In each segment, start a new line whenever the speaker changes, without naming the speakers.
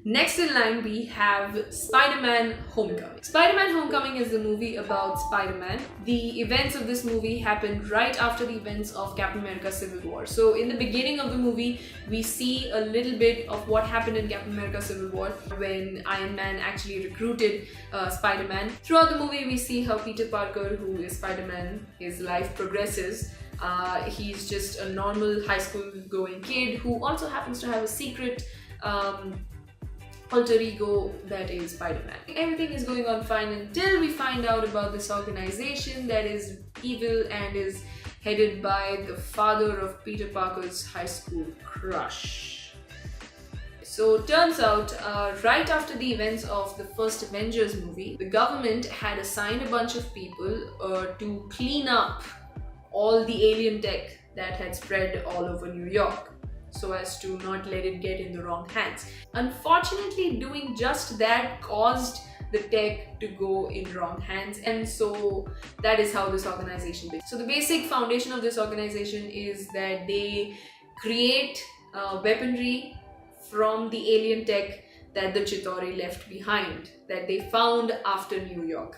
Next in line, we have Spider-Man Homecoming. Spider-Man Homecoming is the movie about Spider-Man. The events of this movie happened right after the events of Captain America Civil War. So in the beginning of the movie, we see a little bit of what happened in Captain America Civil War when Iron Man actually recruited Spider-Man. Throughout the movie, we see how Peter Parker, who is Spider-Man, his life progresses. He's just a normal high school going kid who also happens to have a secret alter ego that is Spider-Man. Everything is going on fine until we find out about this organization that is evil and is headed by the father of Peter Parker's high school crush. So turns out, right after the events of the first Avengers movie, the government had assigned a bunch of people to clean up all the alien tech that had spread all over New York, so as to not let it get in the wrong hands. Unfortunately, doing just that caused the tech to go in wrong hands, and so that is how this organization begins. So the basic foundation of this organization is that they create weaponry from the alien tech that the Chitauri left behind, that they found after New York.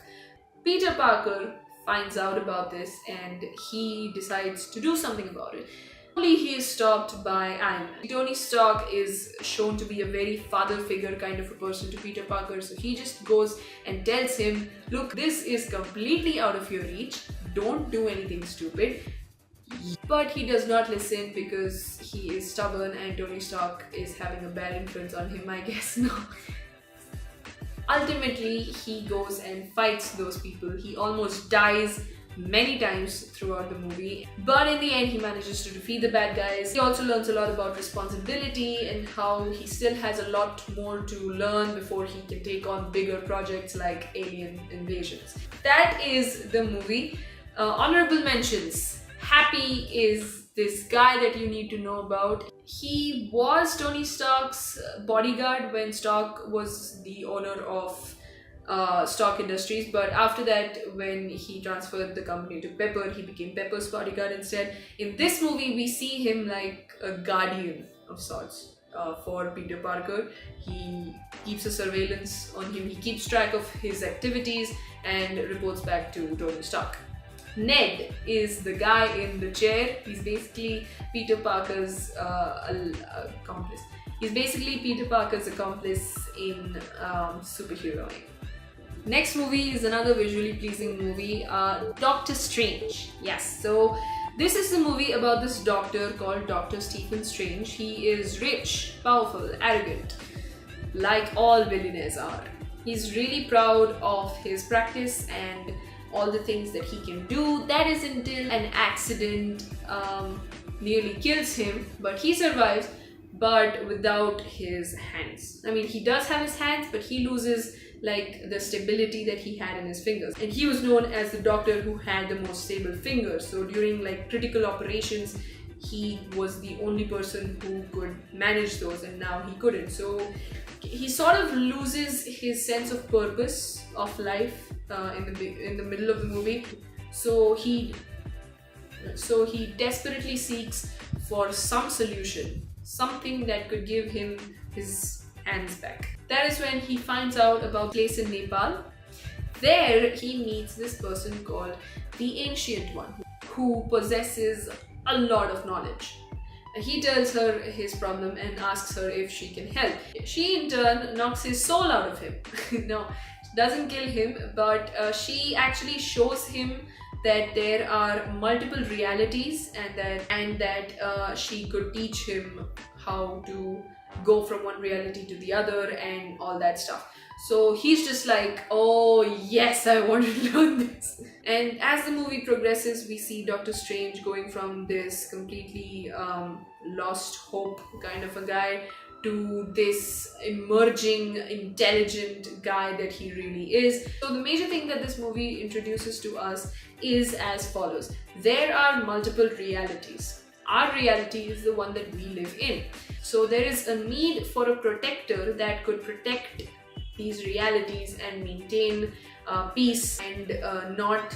Peter Parker finds out about this and he decides to do something about it. He is stopped by Iron Man. Tony Stark is shown to be a very father figure kind of a person to Peter Parker, so he just goes and tells him, look, this is completely out of your reach, don't do anything stupid. But he does not listen because he is stubborn and Tony Stark is having a bad influence on him, I guess. No. Ultimately, he goes and fights those people. He almost dies many times throughout the movie, but in the end he manages to defeat the bad guys. He also learns a lot about responsibility and how he still has a lot more to learn before he can take on bigger projects like alien invasions. That is the movie. Honorable mentions. Happy is this guy that you need to know about. He was Tony Stark's bodyguard when Stark was the owner of Stark Industries, but after that, when he transferred the company to Pepper, he became Pepper's bodyguard instead. In this movie, we see him like a guardian of sorts for Peter Parker. He keeps a surveillance on him, he keeps track of his activities and reports back to Tony Stark. Ned is the guy in the chair. He's basically Peter Parker's accomplice. He's basically Peter Parker's accomplice in superheroing. Next movie is another visually pleasing movie, Doctor Strange. Yes, so this is a movie about this doctor called Dr. Stephen Strange. He is rich, powerful, arrogant, like all billionaires are. He's really proud of his practice and all the things that he can do. That is until an accident nearly kills him, but he survives, but without his hands. I mean, he does have his hands, but he loses like the stability that he had in his fingers. And he was known as the doctor who had the most stable fingers. So during like critical operations, he was the only person who could manage those, and now he couldn't. So he sort of loses his sense of purpose of life in the middle of the movie. So he desperately seeks for some solution, something that could give him his hands back. That is when he finds out about a place in Nepal. There he meets this person called the Ancient One, who possesses a lot of knowledge. He tells her his problem and asks her if she can help. She in turn knocks his soul out of him. No, doesn't kill him, but she actually shows him that there are multiple realities and that she could teach him how to go from one reality to the other and all that stuff. So he's just like, oh yes, I want to learn this. And as the movie progresses, we see Doctor Strange going from this completely lost hope kind of a guy to this emerging, intelligent guy that he really is. So the major thing that this movie introduces to us is as follows. There are multiple realities. Our reality is the one that we live in. So there is a need for a protector that could protect these realities and maintain peace and not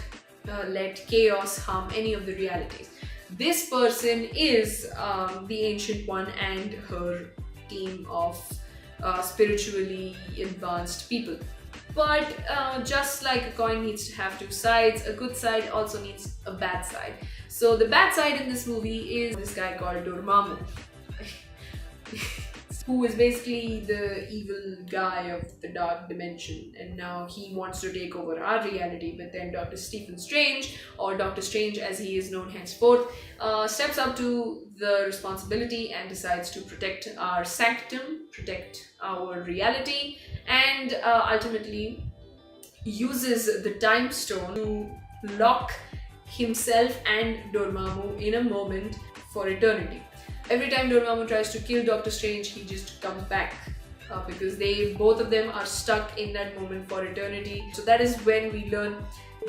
let chaos harm any of the realities. This person is the Ancient One and her team of spiritually advanced people. But just like a coin needs to have two sides, a good side also needs a bad side. So the bad side in this movie is this guy called Dormammu, who is basically the evil guy of the dark dimension, and now he wants to take over our reality. But then Dr. Stephen Strange, or Doctor Strange as he is known henceforth, steps up to the responsibility and decides to protect our sanctum, protect our reality, and ultimately uses the time stone to lock himself and Dormammu in a moment for eternity. Every time Dormammu tries to kill Doctor Strange, he just comes back because they both of them are stuck in that moment for eternity. So that is when we learn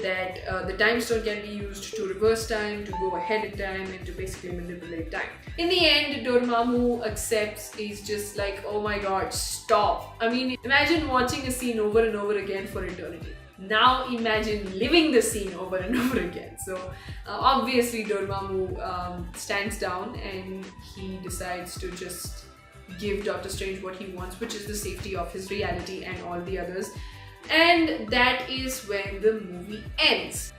that the time stone can be used to reverse time, to go ahead in time, and to basically manipulate time. In the end, Dormammu accepts. He's just like, oh my god, stop. I mean, imagine watching a scene over and over again for eternity. Now imagine living the scene over and over again. So obviously Dormammu stands down and he decides to just give Doctor Strange what he wants, which is the safety of his reality and all the others. And that is when the movie ends.